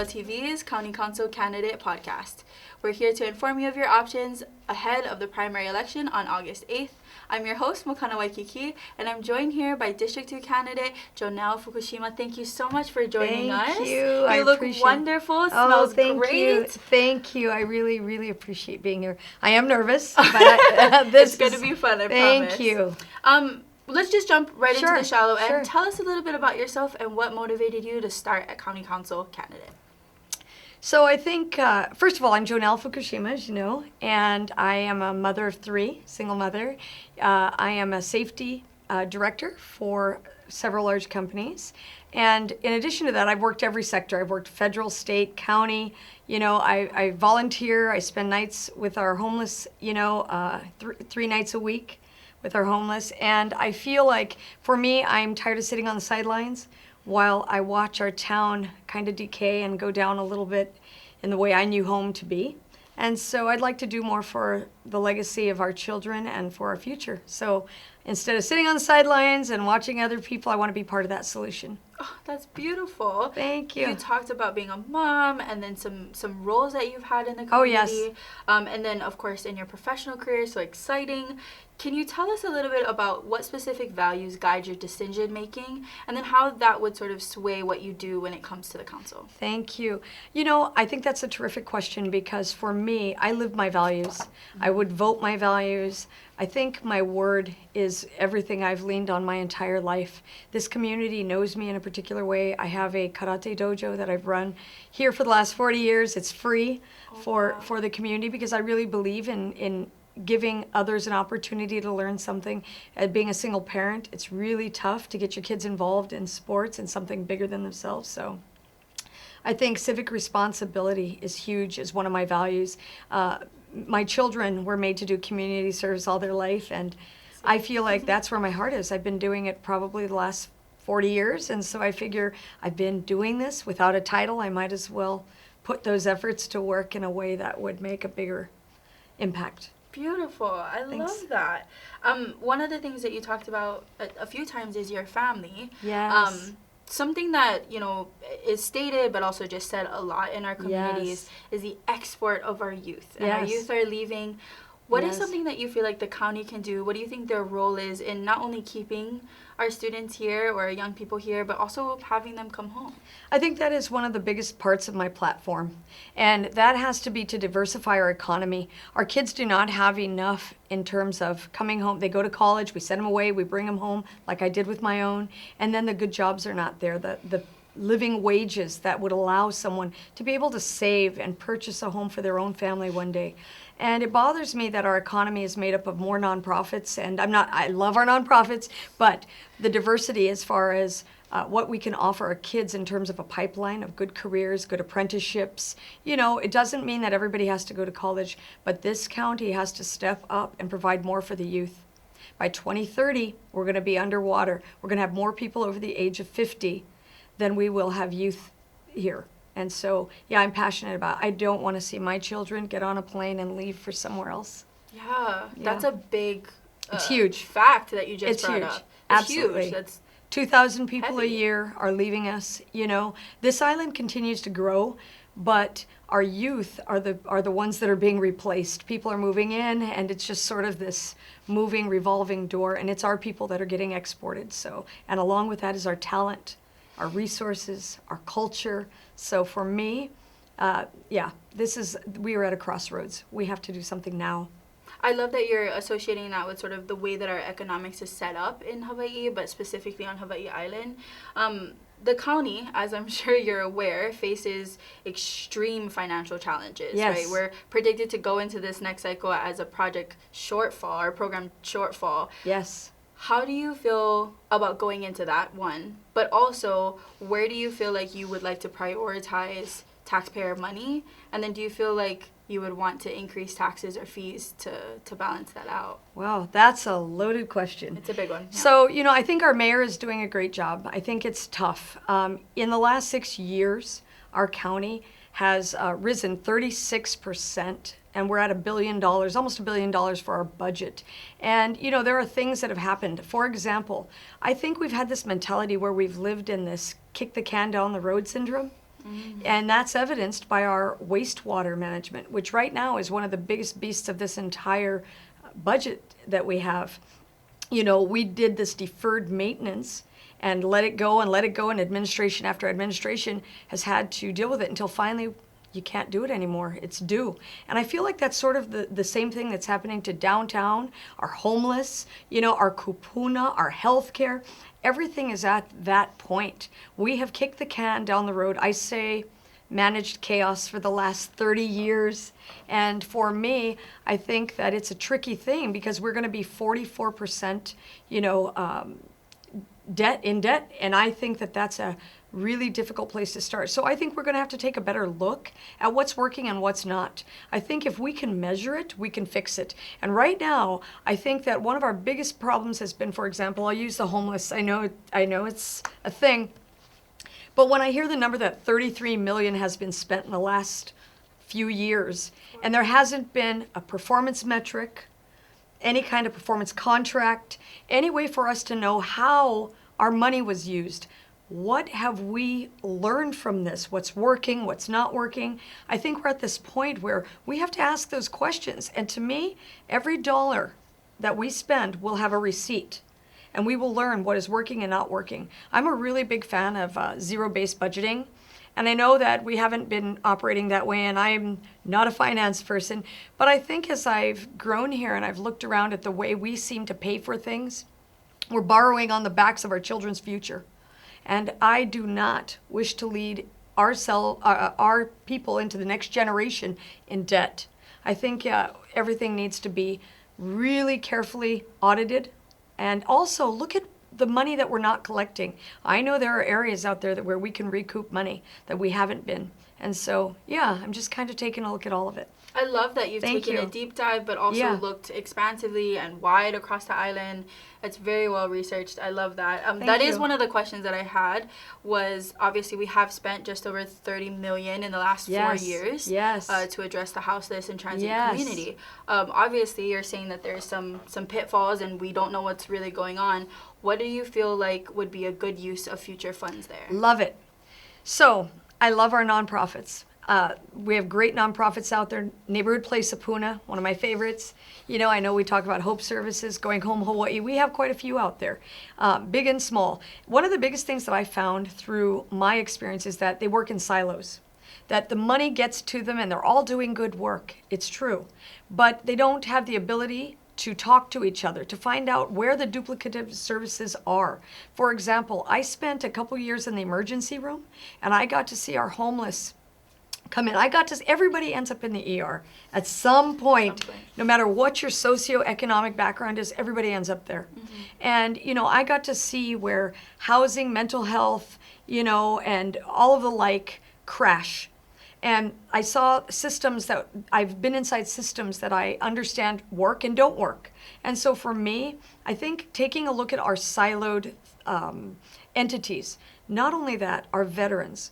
TV's County Council Candidate Podcast. We're here to inform you of your options ahead of the primary election on August 8th. I'm your host, Mokana Waikiki, and I'm joined here by District 2 candidate JONELLE Fukushima. Thank you so much for joining us. Thank you. You look wonderful. It smells thank you. great. Thank you. I really, really appreciate being here. I am nervous, but this is going to be fun, I promise. Thank you. Let's just jump right into the shallow end. Sure. Tell us a little bit about yourself and what motivated you to start a County Council candidate. So I think, first of all, I'm JONELLE Fukushima, as you know, and I am a mother of three, single mother. I am a safety director for several large companies. And in addition to that, I've worked every sector. I've worked federal, state, county. You know, I volunteer. I spend nights with our homeless, three nights a week with our homeless. And I feel like, for me, I'm tired of sitting on the sidelines while I watch our town kind of decay and go down a little bit in the way I knew home to be. And so I'd like to do more for the legacy of our children and for our future. So instead of sitting on the sidelines and watching other people, I want to be part of that solution. Oh, that's beautiful. Thank you. You talked about being a mom and then some roles that you've had in the community. Oh, yes. And then, of course, in your professional career, so exciting. Can you tell us a little bit about what specific values guide your decision making and then how that would sort of sway what you do when it comes to the council? Thank you. You know, I think that's a terrific question because for me, I live my values. I would vote my values. I think my word is everything I've leaned on my entire life. This community knows me in a particular way. I have a karate dojo that I've run here for the last 40 years. It's free for the community because I really believe in giving others an opportunity to learn something. Being a single parent, it's really tough to get your kids involved in sports and something bigger than themselves. So I think civic responsibility is huge, is one of my values. My children were made to do community service all their life, and I feel like that's where my heart is. I've been doing it probably the last 40 years, and so I figure I've been doing this without a title. I might as well put those efforts to work in a way that would make a bigger impact. Beautiful. I love that. One of the things that you talked about a few times is your family. Yes. Something that, is stated but also just said a lot in our communities is the export of our youth. And our youth are leaving. What is something that you feel like the county can do? What do you think their role is in not only keeping our students here or young people here, but also having them come home? I think that is one of the biggest parts of my platform. And that has to be to diversify our economy. Our kids do not have enough in terms of coming home. They go to college, we send them away, we bring them home, like I did with my own, and then the good jobs are not there. The living wages that would allow someone to be able to save and purchase a home for their own family one day. And it bothers me that our economy is made up of more nonprofits, and I love our nonprofits, but the diversity as far as what we can offer our kids in terms of a pipeline of good careers, good apprenticeships. It doesn't mean that everybody has to go to college, but this county has to step up and provide more for the youth. By 2030, we're going to be underwater. We're going to have more people over the age of 50 than we will have youth here. And so, I'm passionate about it. I don't want to see my children get on a plane and leave for somewhere else. Yeah. That's a big it's huge. fact that you just brought up. It's Absolutely. huge. That's 2,000 people heavy. a year are leaving us. This island continues to grow, but our youth are the ones that are being replaced. People are moving in, and it's just sort of this moving, revolving door, and it's our people that are getting exported. So, and along with that is our talent, our resources, our culture. So for me, we are at a crossroads. We have to do something now. I love that you're associating that with sort of the way that our economics is set up in Hawaii, but specifically on Hawaii Island. The county, as I'm sure you're aware, faces extreme financial challenges, right? We're predicted to go into this next cycle as a project shortfall or program shortfall. Yes. How do you feel about going into that one? But also, where do you feel like you would like to prioritize taxpayer money? And then do you feel like you would want to increase taxes or fees to balance that out? Wow, that's a loaded question. It's a big one. Yeah. So, I think our mayor is doing a great job. I think it's tough. In the last 6 years, our county has risen 36%, and we're at $1 billion, almost $1 billion for our budget. And, there are things that have happened. For example, I think we've had this mentality where we've lived in this kick the can down the road syndrome. And that's evidenced by our wastewater management, which right now is one of the biggest beasts of this entire budget that we have. You know, we did this deferred maintenance and let it go and let it go, and administration after administration has had to deal with it until finally you can't do it anymore. It's due. And I feel like that's sort of the same thing that's happening to downtown, our homeless, you know, our kupuna, our healthcare. Everything is at that point. We have kicked the can down the road. I say managed chaos for the last 30 years. And for me, I think that it's a tricky thing because we're going to be 44%, you know, debt, and I think that that's a really difficult place to start. So I think we're going to have to take a better look at what's working and what's not. I think if we can measure it, we can fix it. And right now, I think that one of our biggest problems has been, for example, I'll use the homeless. I know it's a thing, but when I hear the number that 33 million has been spent in the last few years, and there hasn't been a performance metric, any kind of performance contract, any way for us to know how our money was used. What have we learned from this? What's working? What's not working? I think we're at this point where we have to ask those questions. And to me, every dollar that we spend will have a receipt. And we will learn what is working and not working. I'm a really big fan of zero-based budgeting. And I know that we haven't been operating that way, and I'm not a finance person. But I think as I've grown here and I've looked around at the way we seem to pay for things, we're borrowing on the backs of our children's future. And I do not wish to lead our people into the next generation in debt. I think everything needs to be really carefully audited. And also look at the money that we're not collecting. I know there are areas out there where we can recoup money that we haven't been. And so, yeah, I'm just kind of taking a look at all of it. I love that you've taken a deep dive, but also looked expansively and wide across the island. It's very well researched. I love that. That is one of the questions that I had. Was obviously we have spent just over 30 million in the last 4 years to address the houseless and transit community. Obviously, you're saying that there's some pitfalls and we don't know what's really going on. What do you feel like would be a good use of future funds there? Love it. So I love our nonprofits. We have great nonprofits out there. Neighborhood Place Apuna, one of my favorites. You know, I know we talk about Hope Services, Going Home Hawaii. We have quite a few out there, big and small. One of the biggest things that I found through my experience is that they work in silos, that the money gets to them and they're all doing good work. It's true. But they don't have the ability to talk to each other, to find out where the duplicative services are. For example, I spent a couple years in the emergency room and I got to see our homeless come in. Everybody ends up in the ER at some point. No matter what your socioeconomic background is, everybody ends up there. And, you know, I got to see where housing, mental health, you know, and all of the like crash. And I saw systems that, I've been inside systems that I understand work and don't work. And so for me, I think taking a look at our siloed entities, not only that, our veterans,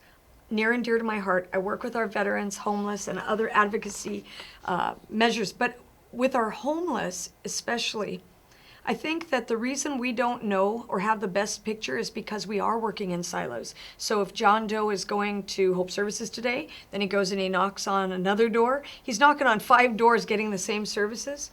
near and dear to my heart. I work with our veterans, homeless, and other advocacy measures. But with our homeless especially, I think that the reason we don't know or have the best picture is because we are working in silos. So if John Doe is going to Hope Services today, then he goes and he knocks on another door. He's knocking on 5 doors getting the same services.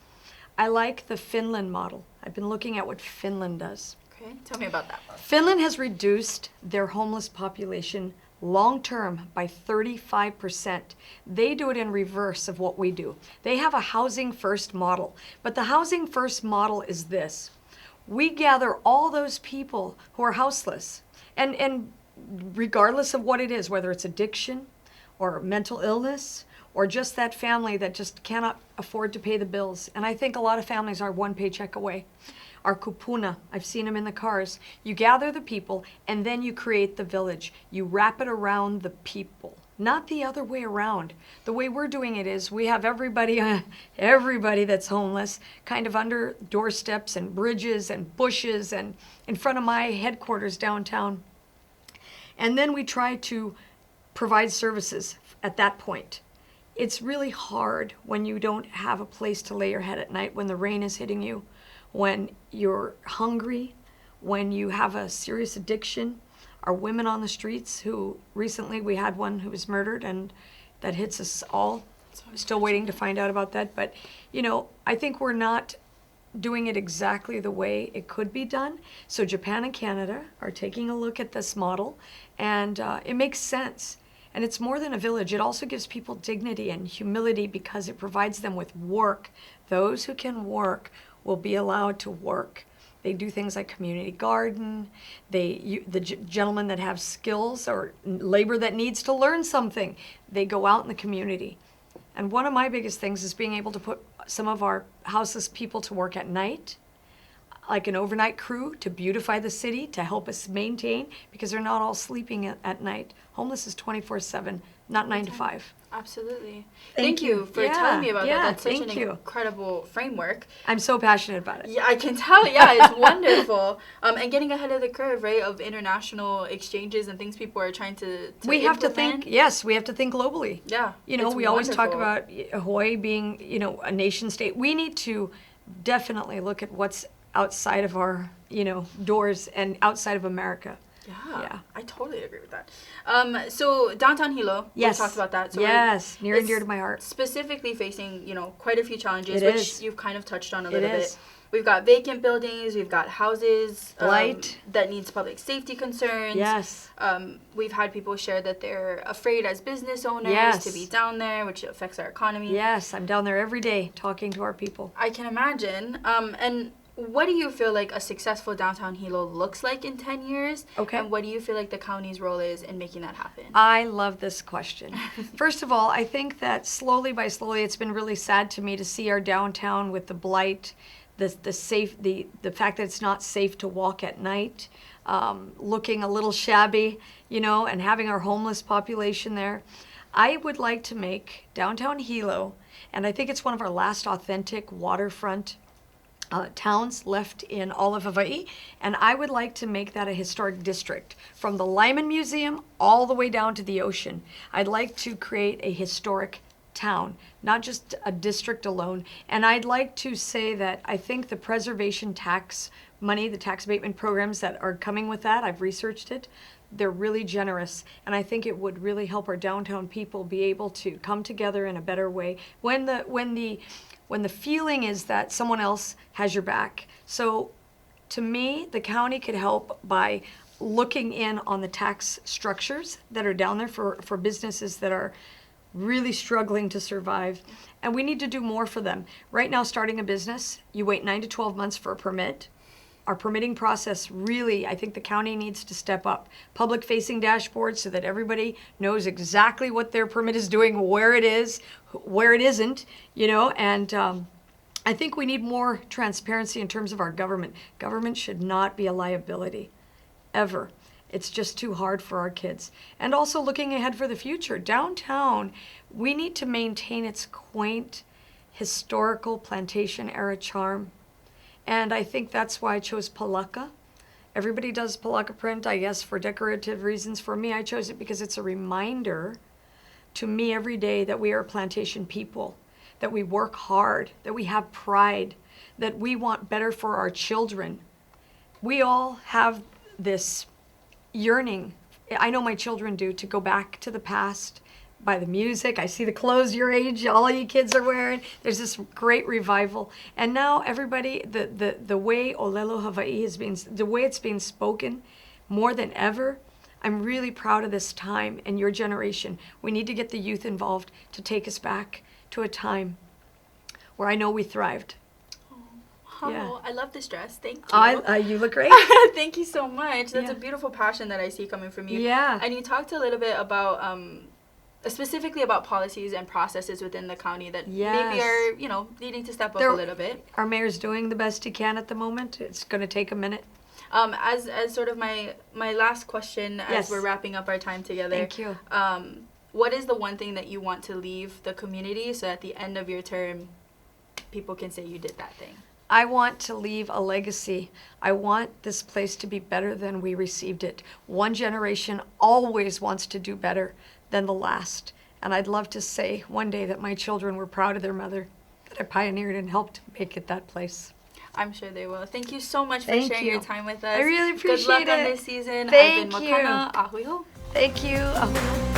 I like the Finland model. I've been looking at what Finland does. Okay, tell me about that. Finland has reduced their homeless population long-term by 35%. They do it in reverse of what we do. They have a housing first model, but the housing first model is this. We gather all those people who are houseless, and regardless of what it is, whether it's addiction or mental illness or just that family that just cannot afford to pay the bills. And I think a lot of families are one paycheck away. Our kupuna, I've seen them in the cars. You gather the people and then you create the village. You wrap it around the people, not the other way around. The way we're doing it is we have everybody that's homeless kind of under doorsteps and bridges and bushes and in front of my headquarters downtown. And then we try to provide services at that point. It's really hard when you don't have a place to lay your head at night, when the rain is hitting you, when you're hungry, when you have a serious addiction. our women on the streets who recently we had one who was murdered, and that hits us all. Still waiting to find out about that. But, you know, I think we're not doing it exactly the way it could be done. So Japan and Canada are taking a look at this model, and it makes sense. And it's more than a village. It also gives people dignity and humility because it provides them with work. Those who can work will be allowed to work. They do things like community garden. The gentlemen that have skills or labor that needs to learn something, they go out in the community. And one of my biggest things is being able to put some of our houseless people to work at night, like an overnight crew to beautify the city, to help us maintain, because they're not all sleeping at night. Homeless is 24/7, not 9 to 5. Absolutely. Thank you for telling me about that. That's such an you. incredible framework. I'm so passionate about it. Yeah, I can tell. Yeah, it's wonderful. And getting ahead of the curve, right, of international exchanges and things people are trying to we have to think, yes, we have to think globally. Yeah. You know, it's we always talk wonderful. about Hawaii being, you know, a nation state. We need to definitely look at what's outside of our, you know, doors and outside of America. Yeah, I totally agree with that. So downtown Hilo, Yes. we talked about that. So Yes, near and it's dear to my heart. Specifically facing, you know, quite a few challenges, It which is. you've kind of touched on a It little is. bit. We've got vacant buildings, we've got houses Blight. that needs public safety concerns. Yes. We've had people share that they're afraid as business owners Yes. to be down there, which affects our economy. Yes, I'm down there every day talking to our people. I can imagine. And what do you feel like a successful downtown Hilo looks like in 10 years? Okay. And what do you feel like the county's role is in making that happen? I love this question. First of all, I think that slowly by slowly, it's been really sad to me to see our downtown with the blight, the fact that it's not safe to walk at night, looking a little shabby, you know, and having our homeless population there. I would like to make downtown Hilo, and I think it's one of our last authentic waterfront towns left in all of Hawaii, and I would like to make that a historic district from the Lyman Museum all the way down to the ocean. I'd like to create a historic town, not just a district alone. And I'd like to say that I think the preservation tax money, the tax abatement programs that are coming with that, I've researched it, they're really generous, and I think it would really help our downtown people be able to come together in a better way when the feeling is that someone else has your back. So to me, the county could help by looking in on the tax structures that are down there for businesses that are really struggling to survive. And we need to do more for them. Right now, starting a business, you wait 9 to 12 months for a permit. Our permitting process really, I think the county needs to step up. Public-facing dashboards so that everybody knows exactly what their permit is doing, where it is, where it isn't, you know, and I think we need more transparency in terms of our government. Government should not be a liability, ever. It's just too hard for our kids. And also looking ahead for the future. Downtown, we need to maintain its quaint, historical plantation-era charm. And I think that's why I chose Palaka. Everybody does Palaka print, I guess, for decorative reasons. For me, I chose it because it's a reminder to me every day that we are plantation people, that we work hard, that we have pride, that we want better for our children. We all have this yearning, I know my children do, to go back to the past, by the music. I see the clothes your age, all you kids are wearing. There's this great revival. And now everybody, the way Olelo Hawaii is being, the way it's being spoken more than ever, I'm really proud of this time and your generation. We need to get the youth involved to take us back to a time where I know we thrived. Oh, Yeah. I love this dress. Thank you. You look great. Thank you so much. That's Yeah. a beautiful passion that I see coming from you. Yeah. And you talked a little bit about specifically about policies and processes within the county that maybe Yes. are, you know, needing to step up There- a little bit. Our mayor's doing the best he can at the moment. It's going to take a minute. As sort of my last question as Yes. we're wrapping up our time together. Thank you. What is the one thing that you want to leave the community so at the end of your term people can say you did that thing? I want to leave a legacy. I want this place to be better than we received it. One generation always wants to do better than the last. And I'd love to say one day that my children were proud of their mother, that I pioneered and helped make it that place. I'm sure they will. Thank you so much for Thank sharing you. your time with us. I really appreciate Good luck on it. this season. Thank I've been you. Makana. Ahuyo. Thank you.